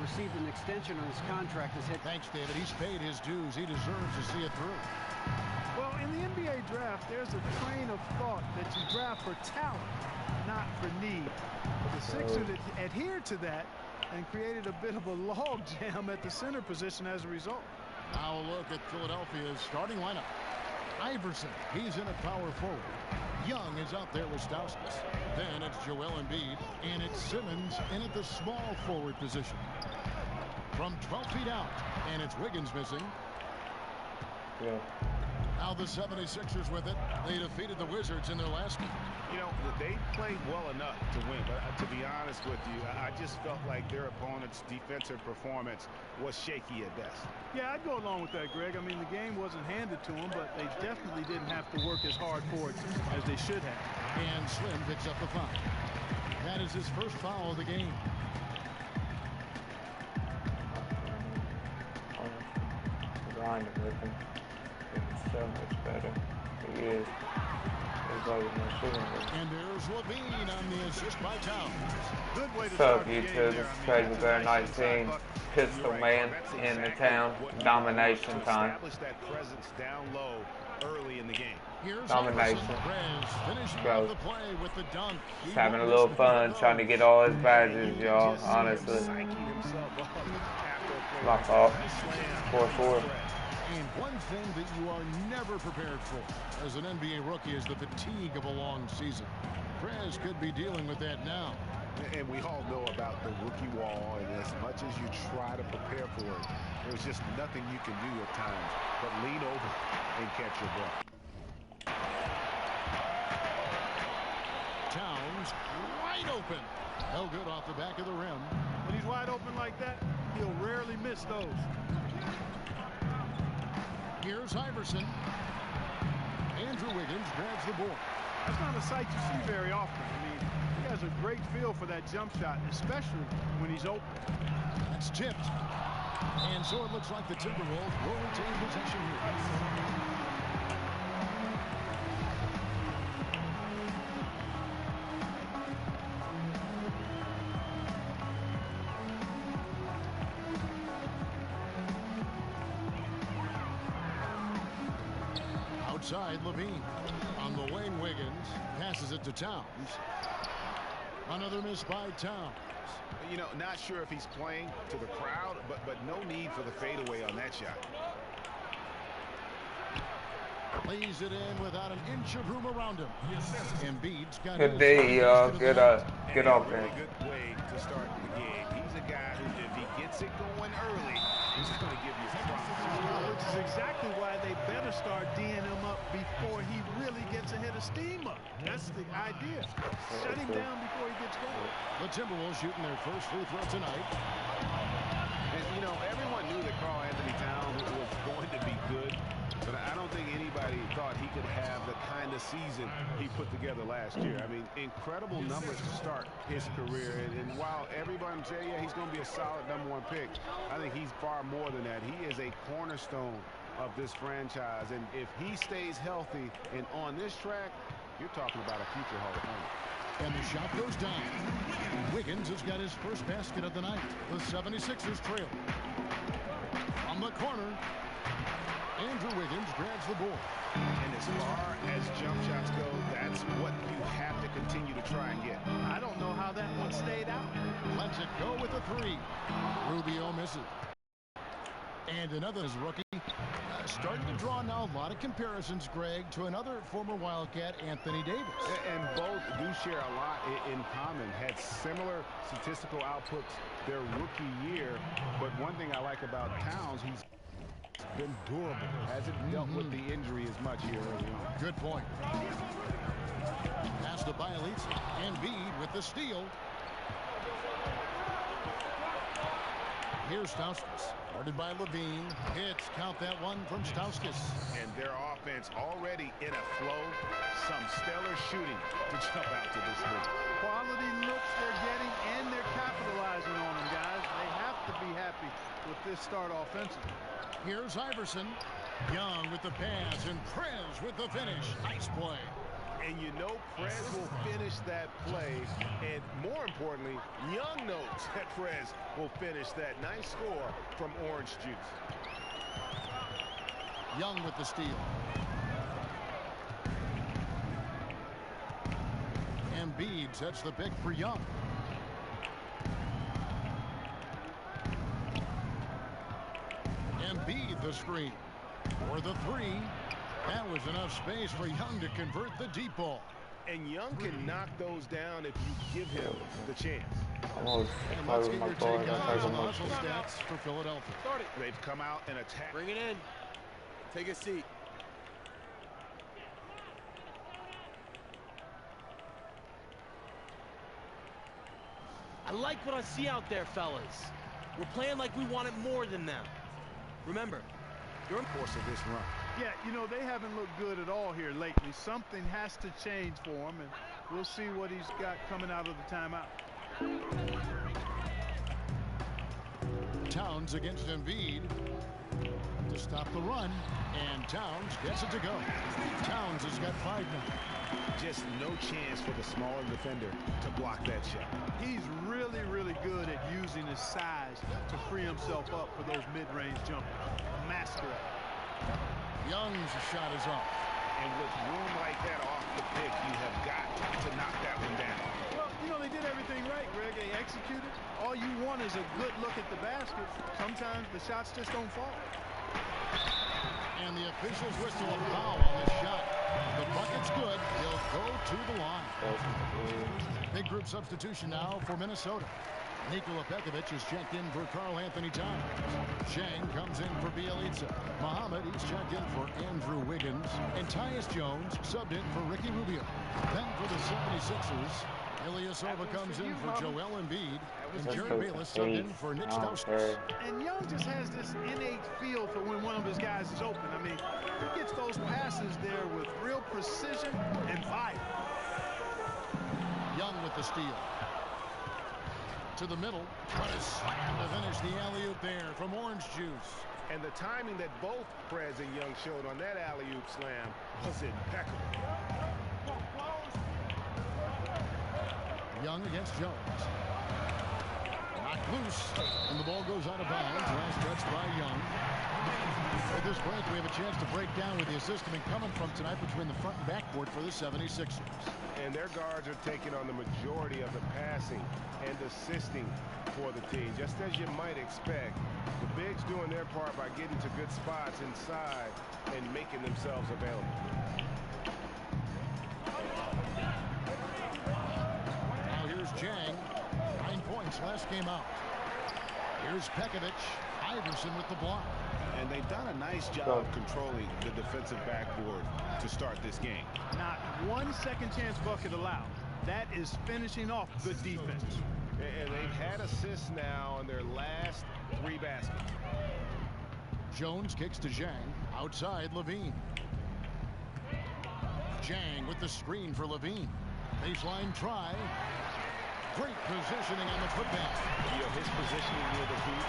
received an extension on his contract as head. Thanks, David. He's paid his dues. He deserves to see it through. Well, in the NBA draft, there's a train of thought that you draft for talent, not for need. The Sixers adhered to that and created a bit of a logjam at the center position as a result. Now a look at Philadelphia's starting lineup. Iverson, he's in at power forward. Young is out there with Stauskas. Then it's Joel Embiid, and it's Simmons in at the small forward position. From 12 feet out, and it's Wiggins missing. Yeah. Now the 76ers with it. They defeated the Wizards in their last game. You know, they played well enough to win, but to be honest with you, I just felt like their opponent's defensive performance was shaky at best. Yeah, I'd go along with that, Greg. I mean, the game wasn't handed to them, but they definitely didn't have to work as hard for it as they should have. And Slim picks up the foul. That is his first foul of the game. Grinding with him. It's so much better. He is. And there's Levine on the assist by Towns. Good way to What's start up, the YouTube? game This is crazybare19's Pistol Man in the town. Domination time. Establish that presence down low early in the game. Domination. Go. The play with the dunk. Just having a little fun, trying to get all his badges, y'all. Honestly. My fault. 4-4. And one thing that you are never prepared for as an NBA rookie is the fatigue of a long season. Prez could be dealing with that now. And we all know about the rookie wall, and as much as you try to prepare for it, there's just nothing you can do at times but lean over and catch your breath. Towns wide open. No good off the back of the rim. When he's wide open like that, he'll rarely miss those. Here's Iverson. Andrew Wiggins grabs the board. That's not a sight you see very often. I mean, he has a great feel for that jump shot, especially when he's open. That's tipped. And so it looks like the Timberwolves will retain possession here. Outside, Levine. On the wing, Wiggins passes it to Towns. Another miss by Towns. You know, not sure if he's playing to the crowd, but no need for the fadeaway on that shot. Lays it in without an inch of room around him. Embiid's got good day, y'all. Good offense. Really good way to start the game. He's a guy who, if he gets it going early, he's just going to give you a problem. Which is exactly why they better start D'ing him up before he really gets a hit of steam up. That's the idea. Shut him down before he gets going. The Timberwolves shooting their first free throw tonight. And, you know, everyone knew that Karl Anthony Towns was going to be good, but I don't think anybody thought he could have the kind of season he put together last year. I mean, incredible numbers to start his career. And while everyone say, yeah, he's going to be a solid #1 pick, I think he's far more than that. He is a cornerstone of this franchise. And if he stays healthy and on this track, you're talking about a future Hall of Famer. And the shot goes down. Wiggins has got his first basket of the night. The 76ers trail. From the corner, Andrew Wiggins grabs the board. And as far as jump shots go, that's what you have to continue to try and get. I don't know how that one stayed out. Lets it go with a three. Rubio misses. And another is rookie. Starting to draw now a lot of comparisons, Greg, to another former Wildcat, Anthony Davis. And both do share a lot in common. Had similar statistical outputs their rookie year. But one thing I like about Towns, he's been durable. Hasn't dealt with the injury as much here early on. Good point. Pass to Bielitz. Embiid with the steal. Here's Stauskas. Guarded by Levine. Hits. Count that one from Stauskas. And their offense already in a flow. Some stellar shooting to jump out to this league. Quality looks they're getting, and they're capitalizing on them, guys. They have to be happy with this start offensively. Here's Iverson. Young with the pass, and Prez with the finish. Nice play. And you know Prez will finish that play. And more importantly, Young knows that Prez will finish that. Nice score from Orange Juice. Young with the steal. Embiid sets the pick for Young. Embiid the screen for the three. That was enough space for Young to convert the deep ball. And Young can knock those down if you give him the chance. And let's get your take on the hustle stats for Philadelphia. They've come out and attacked. Bring it in. Take a seat. I like what I see out there, fellas. We're playing like we wanted more than them. Remember, you're in course of this run. Yeah, you know, they haven't looked good at all here lately. Something has to change for him, and we'll see what he's got coming out of the timeout. Towns against Embiid to stop the run, and Towns gets it to go. Towns has got 5 now. Just no chance for the smaller defender to block that shot. He's really, really good at using his size to free himself up for those mid-range jumpers. Master it. Young's shot is off. And with room like that off the pick, you have got to knock that one down. Well, you know, they did everything right, Greg. They executed. All you want is a good look at the basket. Sometimes the shots just don't fall. And the officials whistle a foul on this shot. The bucket's good. He'll go to the line. Big group substitution now for Minnesota. Nikola Pekovic is checked in for Karl Anthony Towns. Shang comes in for Bjelica. Muhammad, he's checked in for Andrew Wiggins. And Tyus Jones subbed in for Ricky Rubio. Then for the 76ers, Ilyasova comes in for Joel Embiid. And Jerry Bayless subbed in for Nick Stauskas. And Young just has this innate feel for when one of his guys is open. I mean, he gets those passes there with real precision and fire. Young with the steal. To the middle, but a slam to finish the alley-oop there from Orange Juice. And the timing that both Prez and Young showed on that alley-oop slam was impeccable. Young against Jones. Knocked loose, and the ball goes out of bounds. Last touch by Young. At this break, we have a chance to break down with the assistant coming from tonight between the front and backcourt for the 76ers. And their guards are taking on the majority of the passing and assisting for the team, just as you might expect. The bigs doing their part by getting to good spots inside and making themselves available. Now here's Jang. 9 points last game out. Here's Pekovic. Iverson with the block. And they've done a nice job of controlling the defensive backboard to start this game. Not one second chance bucket allowed. That is finishing off good defense. And they've had assists now on their last 3 baskets. Jones kicks to Zhang. Outside, Levine. Zhang with the screen for Levine. Baseline try. Great positioning on the putback. You know, his positioning near the hoop,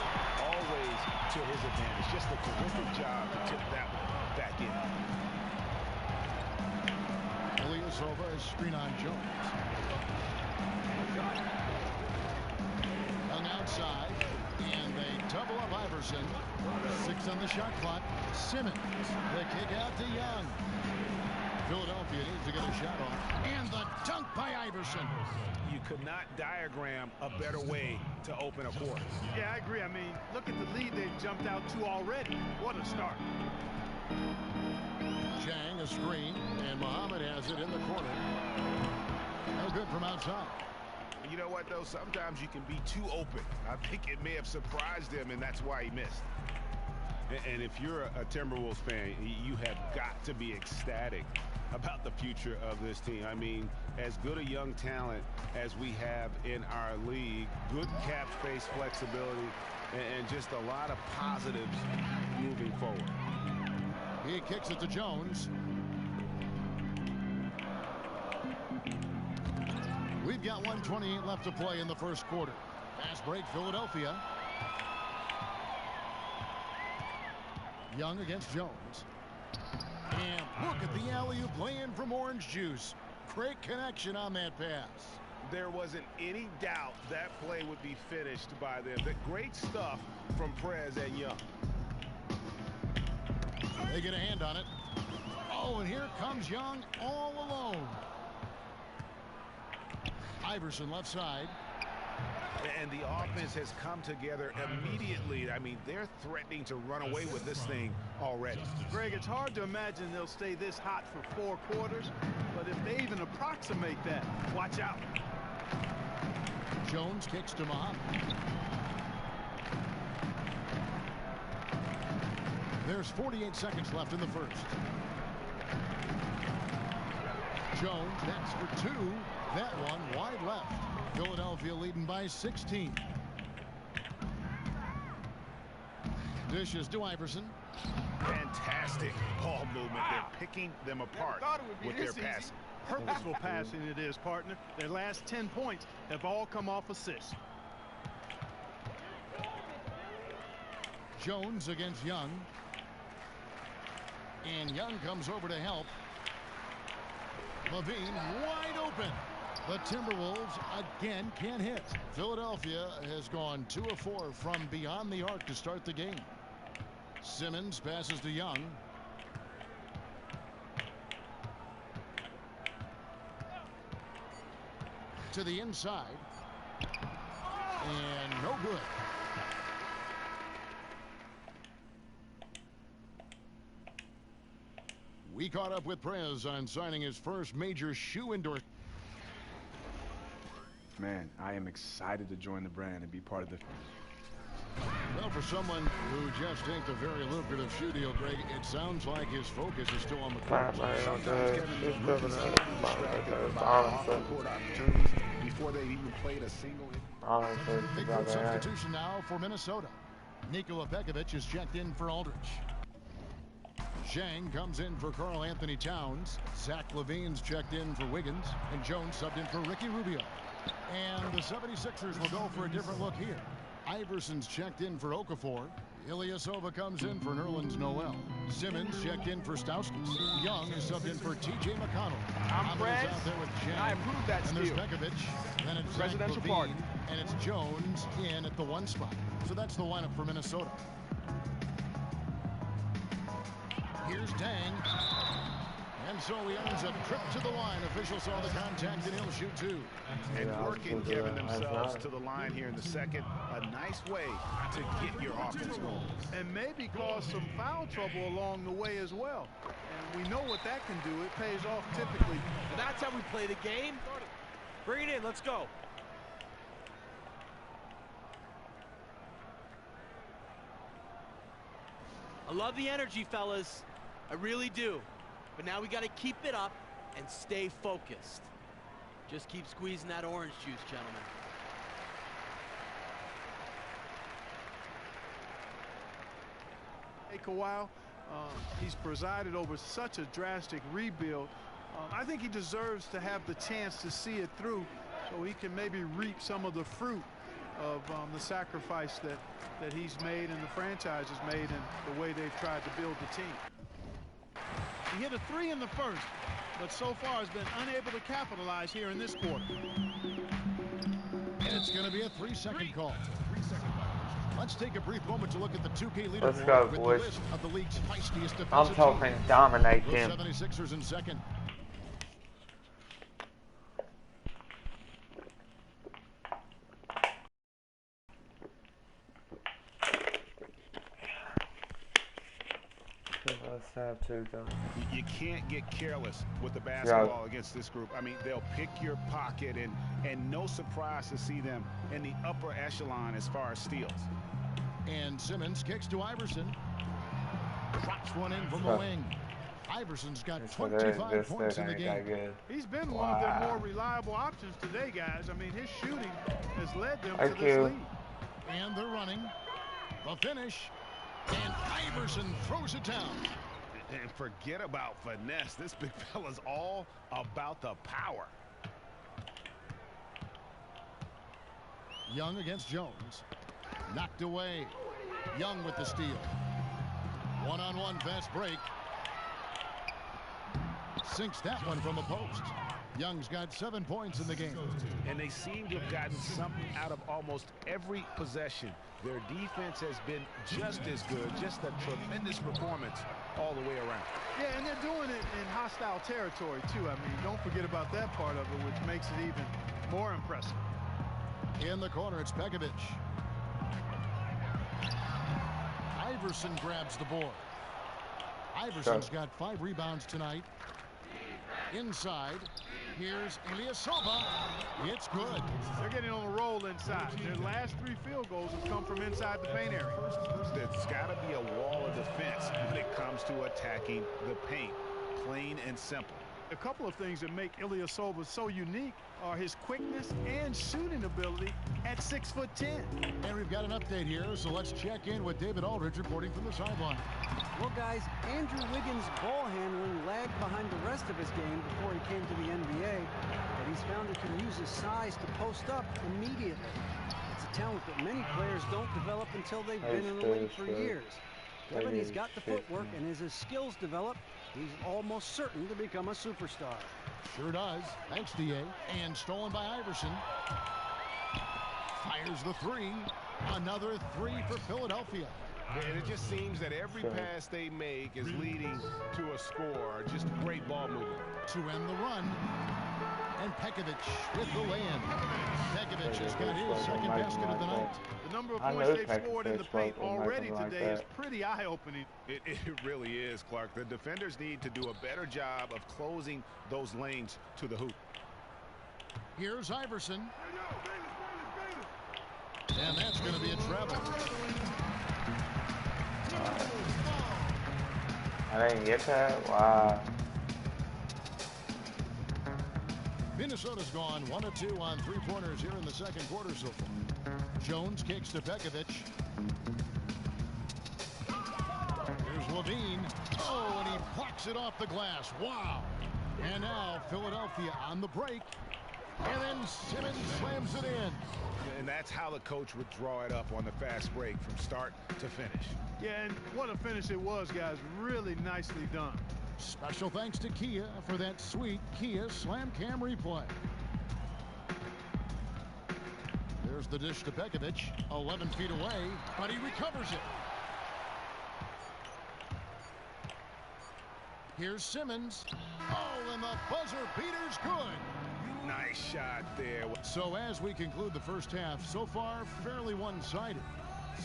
always to his advantage. Just a terrific job to tip that one back in. Ilyasova is screen on Jones. Young outside, and they double up Iverson. 6 on the shot clock. Simmons, the kick out to Young. Philadelphia needs to get a shot off. And the dunk by Iverson. You could not diagram a better way to open a quarter. Yeah, I agree. I mean, look at the lead they've jumped out to already. What a start. Zhang a screen, and Muhammad has it in the corner. No good from outside. You know what, though? Sometimes you can be too open. I think it may have surprised him, and that's why he missed. And if you're a Timberwolves fan, you have got to be ecstatic about the future of this team. I mean, as good a young talent as we have in our league, good cap space flexibility, and just a lot of positives moving forward. He kicks it to Jones. We've got 1:28 left to play in the first quarter. Fast break, Philadelphia. Young against Jones. And look at the alley-oop lay-in from Orange Juice. Great connection on that pass. There wasn't any doubt that play would be finished by them. The great stuff from Perez and Young. They get a hand on it. Oh, and here comes Young all alone. Iverson left side. And the offense has come together immediately. I mean, they're threatening to run away with this thing already. Greg, it's hard to imagine they'll stay this hot for 4 quarters, but if they even approximate that, watch out. Jones kicks to Muhammad. There's 48 seconds left in the first. Jones next for 2. That one wide left. Philadelphia leading by 16. Dishes to Iverson. Fantastic ball movement. They're picking them apart with their passing. Purposeful passing it is, partner. Their last 10 points have all come off assists. Jones against Young. And Young comes over to help. Levine wide open. The Timberwolves again can't hit. Philadelphia has gone 2 of 4 from beyond the arc to start the game. Simmons passes to Young. To the inside. And no good. We caught up with Perez on signing his first major shoe endorsement. Man, I am excited to join the brand and be part of the... Well, for someone who just inked a very lucrative shoe deal, Greg, it sounds like his focus is still on the court. Before they even played a single. Big substitution now for Minnesota. Nikola Pekovic is checked in for Aldridge. Zhang comes in for Karl Anthony Towns. Zach LaVine's checked in for Wiggins. And Jones subbed in for Ricky Rubio. And the 76ers will go for a different look here. Iverson's checked in for Okafor. Ilyasova comes in for Nerlens Noel. Simmons checked in for Stauskas. Young is subbed in for T.J. McConnell. I'm Fred, out there with and I approve that and steal. there's Pekovic. Then it's Presidential Zach pardon. LaVine, and it's Jones in at the 1 spot. So that's the lineup for Minnesota. Here's Dang. And so he earns a trip to the line. Official saw the contact, and he'll shoot 2. And working Kevin themselves to the line here in the second. A nice way to get your offense going. And maybe cause some foul trouble along the way as well. And we know what that can do. It pays off typically. And that's how we play the game. Bring it in. Let's go. I love the energy, fellas. I really do. But now we got to keep it up and stay focused. Just keep squeezing that orange juice, gentlemen. Take a while. He's presided over such a drastic rebuild. I think he deserves to have the chance to see it through so he can maybe reap some of the fruit of the sacrifice that he's made and the franchise has made and the way they've tried to build the team. He hit a 3 in the first, but so far has been unable to capitalize here in this quarter. It's going to be a 3-second call. Let's take a brief moment to look at the 2K leaderboard. Let's go, with boys. the list of the league's feistiest defensive I'm talking teams. dominate The him. 76ers in second. Let's have 2 guns. You can't get careless with the basketball against this group. I mean, they'll pick your pocket, and no surprise to see them in the upper echelon as far as steals. And Simmons kicks to Iverson. Drops one in from the wing. Iverson's got 25 points in the game. He's been one of their more reliable options today, guys. I mean, his shooting has led them to this lead. And they're running. The finish. And Iverson throws it down. And forget about finesse. This big fella's all about the power. Young against Jones. Knocked away. Young with the steal. One-on-one fast break. Sinks that one from the post. Young's got 7 points in the game. And they seem to have gotten something out of almost every possession. Their defense has been just as good, just a tremendous performance all the way around. Yeah, and they're doing it in hostile territory, too. I mean, don't forget about that part of it, which makes it even more impressive. In the corner, it's Pekovic. Iverson grabs the board. Iverson's got 5 rebounds tonight. Inside, here's Ilyasova. It's good. They're getting on a roll inside. Their last 3 field goals have come from inside the paint area. There's got to be a wall of defense when it comes to attacking the paint. Plain and simple. A couple of things that make Ilyasova so unique are his quickness and shooting ability at 6'10". And we've got an update here, so let's check in with David Aldridge reporting from the sideline. Well, guys, Andrew Wiggins' ball handling lagged behind the rest of his game before he came to the NBA, but he's found he can use his size to post up immediately. It's a talent that many players don't develop until they've been in the league for years. Kevin, he's got the footwork, and as his skills develop, he's almost certain to become a superstar. Sure does. Thanks, D.A. And stolen by Iverson. Fires the 3. Another 3 for Philadelphia. And it just seems that every pass they make is leading to a score. Just great ball movement. To end the run. And Pekovic with the lay-in. Pekovic has got his second basket of the night. The number of points they've scored in the paint already today is pretty eye-opening. It really is, Clark. The defenders need to do a better job of closing those lanes to the hoop. Here's Iverson. And that's going to be a travel. I didn't get that. Wow. Minnesota's gone 1 of 2 on 3-pointers here in the second quarter so far. Jones kicks to Pekovic. Here's Levine. Oh, and he plucks it off the glass. Wow. And now Philadelphia on the break. And then Simmons slams it in. And that's how the coach would draw it up on the fast break from start to finish. Yeah, and what a finish it was, guys. Really nicely done. Special thanks to Kia for that sweet Kia Slam Cam replay. There's the dish to Pekovic, 11 feet away, but he recovers it. Here's Simmons. Oh, and the buzzer beater's good. Nice shot there. So as we conclude the first half, so far fairly one-sided.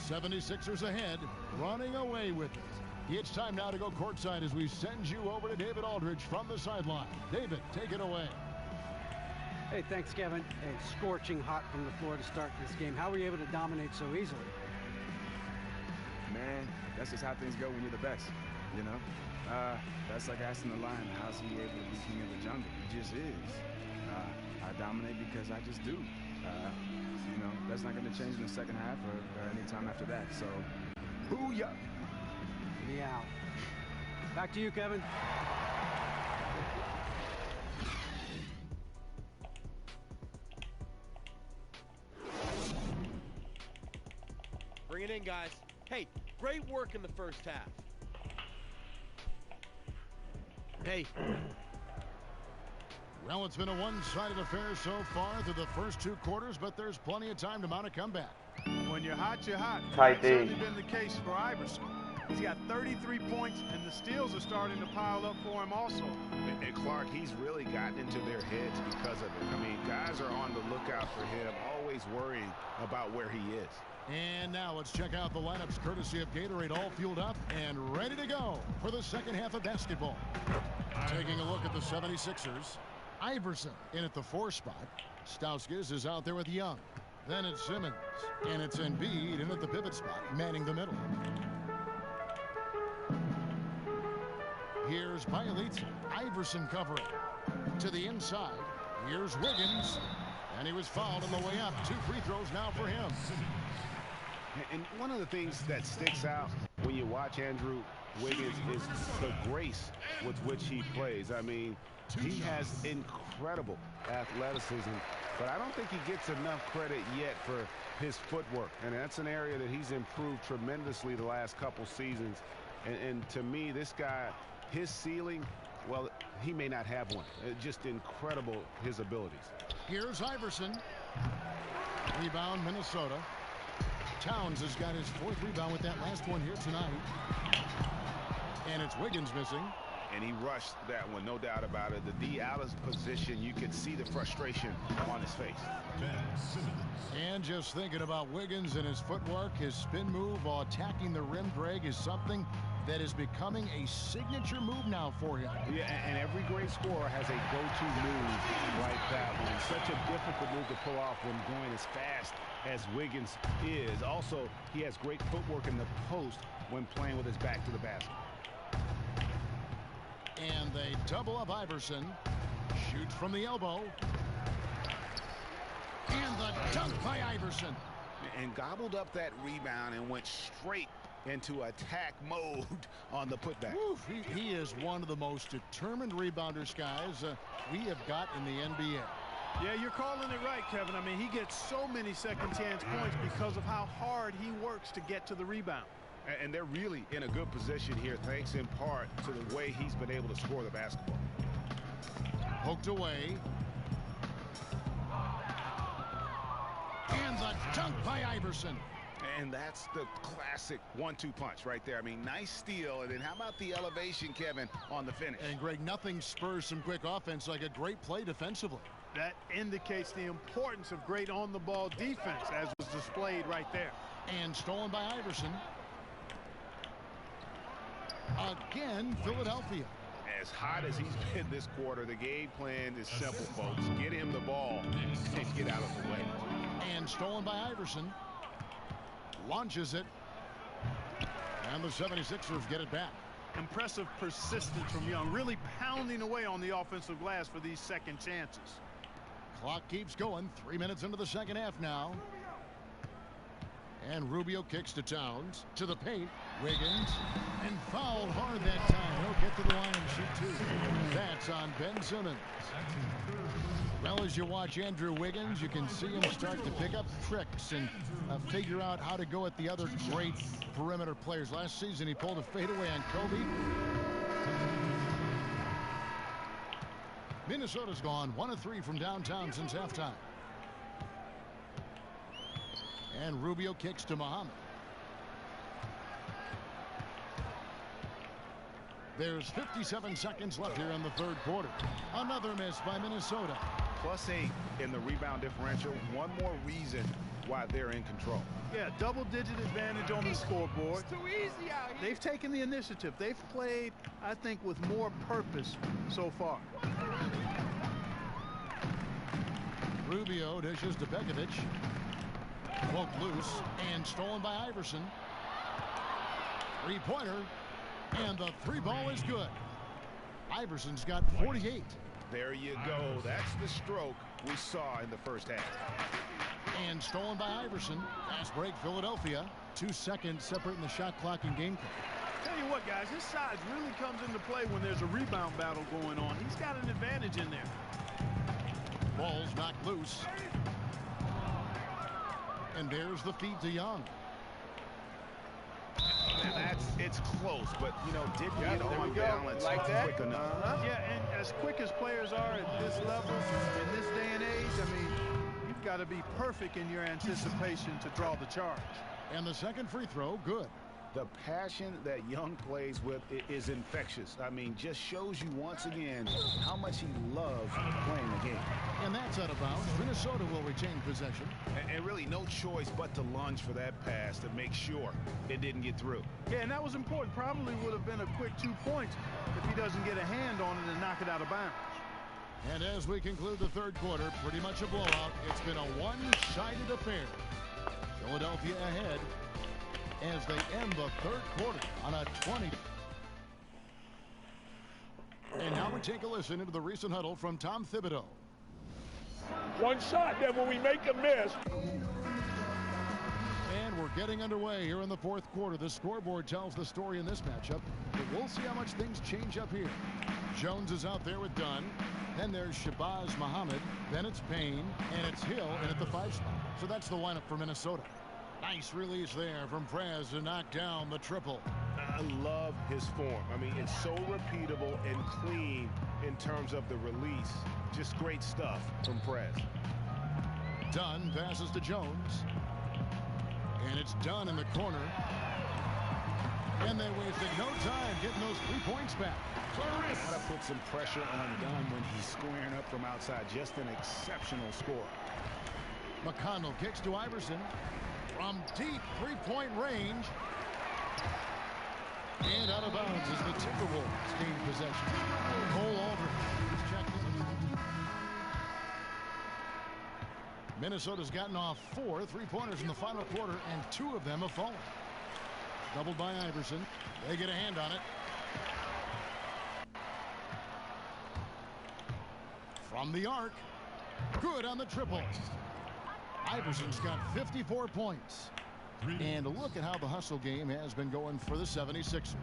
76ers ahead, running away with it. It's time now to go courtside as we send you over to David Aldridge from the sideline. David, take it away. Hey, thanks, Kevin. Hey, scorching hot from the floor to start this game. How were you able to dominate so easily? Man, that's just how things go when you're the best, you know? That's like asking the lion, how's he able to be king of the jungle? He just is. I dominate because I just do. You know, that's not going to change in the second half or any time after that. So, booyah! Yeah. Back to you, Kevin. Bring it in, guys. Hey, great work in the first half. Hey. Well, it's been a one-sided affair so far through the first 2 quarters, but there's plenty of time to mount a comeback. When you're hot, you're hot. Tight That's D. certainly been the case for Iverson. He's got 33 points, and the steals are starting to pile up for him also. And Clark, he's really gotten into their heads because of it. I mean, guys are on the lookout for him, always worrying about where he is. And now let's check out the lineups courtesy of Gatorade, all fueled up and ready to go for the second half of basketball. Taking a look at the 76ers. Iverson in at the 4 spot. Stauskas is out there with Young. Then it's Simmons. And it's Embiid in at the pivot spot, manning the middle. Here's Bielitsa. Iverson covering. To the inside. Here's Wiggins. And he was fouled on the way up. 2 free throws now for him. And one of the things that sticks out when you watch Andrew Wiggins is the grace with which he plays. I mean, he has incredible athleticism, but I don't think he gets enough credit yet for his footwork. And that's an area that he's improved tremendously the last couple seasons. And to me, this guy, his ceiling, well, he may not have one. Just incredible, his abilities. Here's Iverson. Rebound, Minnesota. Towns has got his 4th rebound with that last one here tonight. And it's Wiggins missing. And he rushed that one, no doubt about it. The D out of position, you could see the frustration on his face. And just thinking about Wiggins and his footwork, his spin move while attacking the rim, Greg, is something that is becoming a signature move now for him. Yeah, and every great scorer has a go-to move like that one. Such a difficult move to pull off when going as fast as Wiggins is. Also, he has great footwork in the post when playing with his back to the basket. And they double up Iverson. Shoots from the elbow. And the dunk by Iverson. And gobbled up that rebound and went straight into attack mode on the putback. Oof, he is one of the most determined rebounders, guys, we have got in the NBA. Yeah, you're calling it right, Kevin. I mean, he gets so many second chance points because of how hard he works to get to the rebound. And they're really in a good position here, thanks in part to the way he's been able to score the basketball. Poked away. And the dunk by Iverson. And that's the classic 1-2 punch right there. I mean, nice steal. And then how about the elevation, Kevin, on the finish? And, Greg, nothing spurs some quick offense like a great play defensively. That indicates the importance of great on-the-ball defense, as was displayed right there. And stolen by Iverson. Again, Philadelphia. As hot as he's been this quarter, the game plan is simple, folks. Get him the ball and get out of the way. And stolen by Iverson. Launches it. And the 76ers get it back. Impressive persistence from Young, really pounding away on the offensive glass for these second chances. Clock keeps going. 3 minutes into the second half now. And Rubio kicks to Towns. To the paint. Wiggins. And fouled hard that time. He'll get to the line and shoot two. That's on Ben Simmons. Well, as you watch Andrew Wiggins, you can see him start to pick up tricks and figure out how to go at the other great perimeter players. Last season, he pulled a fadeaway on Kobe. Minnesota's gone 1 of 3 from downtown since halftime. And Rubio kicks to Muhammad. There's 57 seconds left here in the third quarter. Another miss by Minnesota. +8 in the rebound differential. One more reason why they're in control. Yeah, double-digit advantage on the scoreboard. It's too easy out here. They've taken the initiative. They've played, I think, with more purpose so far. Rubio dishes to Begovic. Poked loose and stolen by Iverson. Three-pointer. And the three ball is good. Iverson's got 48. There you go. That's the stroke we saw in the first half. And stolen by Iverson. Fast break, Philadelphia. 2 seconds separating the shot clock and game clock. Tell you what, guys, his size really comes into play when there's a rebound battle going on. He's got an advantage in there. Ball's knocked loose. And there's the feed to Young. And it's close, but, you know, didn't get on balance like that quick enough. Yeah, and as quick as players are at this level, in this day and age, I mean, you've got to be perfect in your anticipation to draw the charge. And the second free throw, good. The passion that Young plays with is infectious. I mean, just shows you once again how much he loves playing the game. And that's out of bounds. Minnesota will retain possession. And really no choice but to lunge for that pass to make sure it didn't get through. Yeah, and that was important. Probably would have been a quick 2 points if he doesn't get a hand on it and knock it out of bounds. And as we conclude the third quarter, pretty much a blowout. It's been a one-sided affair. Philadelphia ahead as they end the third quarter on a 20. And now we take a listen into the recent huddle from Tom Thibodeau. One shot, then when we make a miss. And we're getting underway here in the fourth quarter. The scoreboard tells the story in this matchup, but we'll see how much things change up here. Jones is out there with Dunn. Then there's Shabazz Muhammad. Then it's Payne. And it's Hill in at the 5 spot. So that's the lineup for Minnesota. Nice release there from Prez to knock down the triple. I love his form. I mean, it's so repeatable and clean in terms of the release. Just great stuff from Prez. Dunn passes to Jones. And it's Dunn in the corner. And they wasted no time getting those 3 points back. Got to put some pressure on Dunn when he's squaring up from outside. Just an exceptional score. McConnell kicks to Iverson from deep 3-point range. And out of bounds as the Timberwolves gain possession. Cole Aldridge is checked in. Minnesota's gotten off 4 3-pointers in the final quarter, and 2 of them have fallen. Doubled by Iverson. They get a hand on it. From the arc. Good on the triple. Iverson's got 54 points. And look at how the hustle game has been going for the 76ers.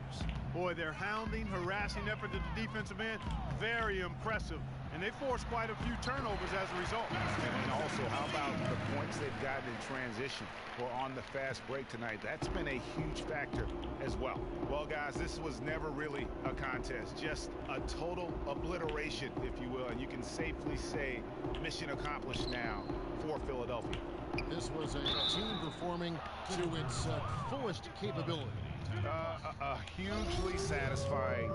Boy, their hounding, harassing effort at the defensive end, very impressive. And they forced quite a few turnovers as a result. And also, how about the points they've gotten in transition or on the fast break tonight? That's been a huge factor as well. Well, guys, this was never really a contest, just a total obliteration, if you will. And you can safely say mission accomplished now for Philadelphia. This was a team performing to its fullest capability. A hugely satisfying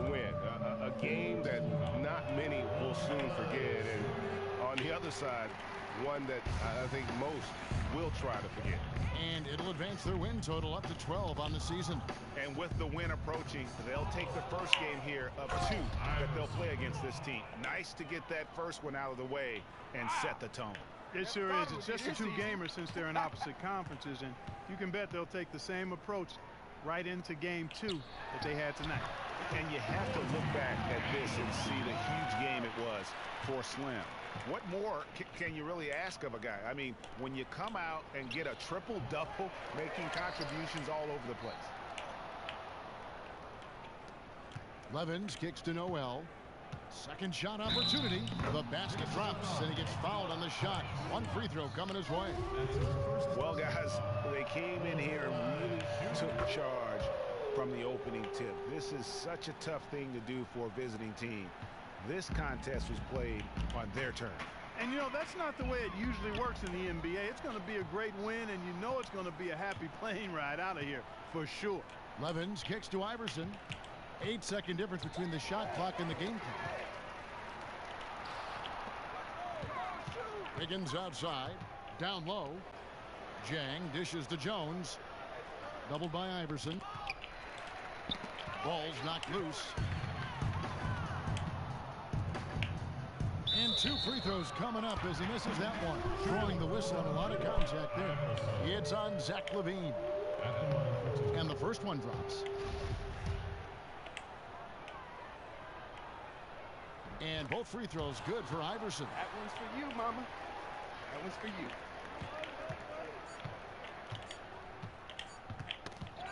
win. A game that not many will soon forget. And on the other side, one that I think most will try to forget. And it'll advance their win total up to 12 on the season. And with the win approaching, they'll take the first game here of 2 that they'll play against this team. Nice to get that first one out of the way and set the tone. It sure is. It's just a 2-gamer since they're in opposite conferences, and you can bet they'll take the same approach right into game 2 that they had tonight. And you have to look back at this and see the huge game it was for Slim. What more can you really ask of a guy? I mean, when you come out and get a triple-double, making contributions all over the place. Levens kicks to Noel. Second shot opportunity. The basket drops, and he gets fouled on the shot. 1 free throw coming his way. Well, guys, they came in here and really took charge from the opening tip. This is such a tough thing to do for a visiting team. This contest was played on their turn. And, you know, that's not the way it usually works in the NBA. It's going to be a great win, and you know it's going to be a happy plane ride out of here for sure. Levens kicks to Iverson. 8-second difference between the shot clock and the game clock. Wiggins outside. Down low. Jang dishes to Jones. Doubled by Iverson. Ball's knocked loose. And 2 free throws coming up as he misses that one. Throwing the whistle on a lot of contact there. It's on Zach LaVine. And the first one drops. And both free throws good for Iverson. That one's for you, mama. That one's for you.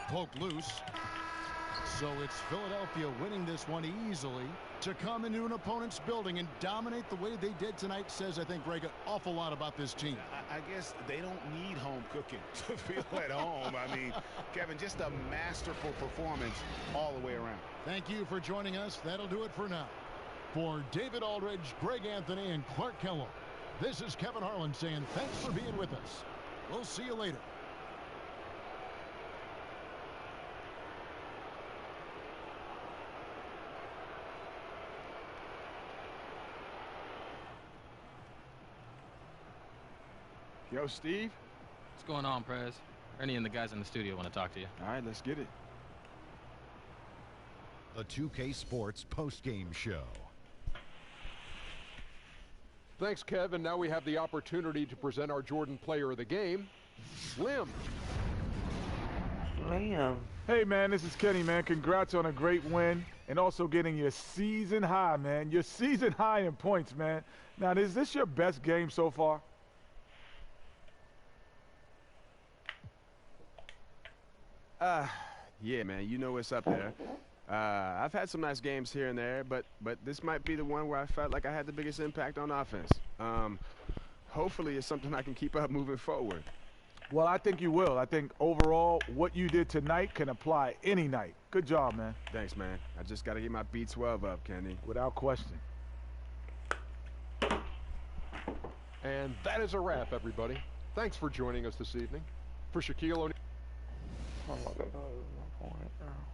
Poke loose. So it's Philadelphia winning this one easily. To come into an opponent's building and dominate the way they did tonight says, I think, Greg, an awful lot about this team. I guess they don't need home cooking to feel at home. I mean, Kevin, just a masterful performance all the way around. Thank you for joining us. That'll do it for now. For David Aldridge, Greg Anthony, and Clark Kellogg, this is Kevin Harlan saying thanks for being with us. We'll see you later. Yo, Steve. What's going on, Prez? Ernie and the guys in the studio want to talk to you. All right, let's get it. The 2K Sports postgame show. Thanks, Kevin. Now we have the opportunity to present our Jordan Player of the Game, Slim. Slim. Hey, man, this is Kenny, man. Congrats on a great win and also getting your season high, man. Your season high in points, man. Now, is this your best game so far? Yeah, man, you know what's up there. I've had some nice games here and there, but this might be the one where I felt like I had the biggest impact on offense. Hopefully it's something I can keep up moving forward. Well, I think you will. I think overall what you did tonight can apply any night. Good job, man. Thanks, man. I just got to get my B12 up, Kenny. Without question. And that is a wrap, everybody. Thanks for joining us this evening. For Shaquille O'Neal. Oh my God, that was my point now.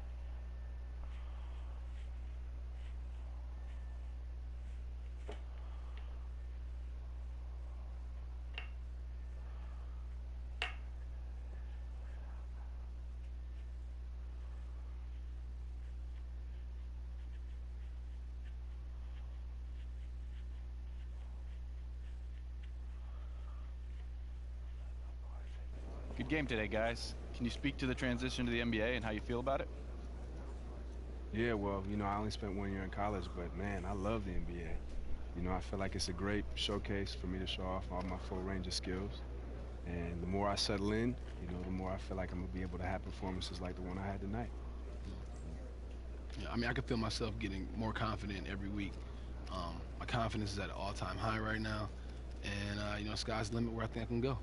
Good game today, guys. Can you speak to the transition to the NBA and how you feel about it? Yeah, well, you know, I only spent 1 year in college, but man, I love the NBA. You know, I feel like it's a great showcase for me to show off all my full range of skills. And the more I settle in, you know, the more I feel like I'm gonna be able to have performances like the one I had tonight. Yeah, I mean, I can feel myself getting more confident every week. My confidence is at an all-time high right now, and you know, sky's the limit where I think I can go.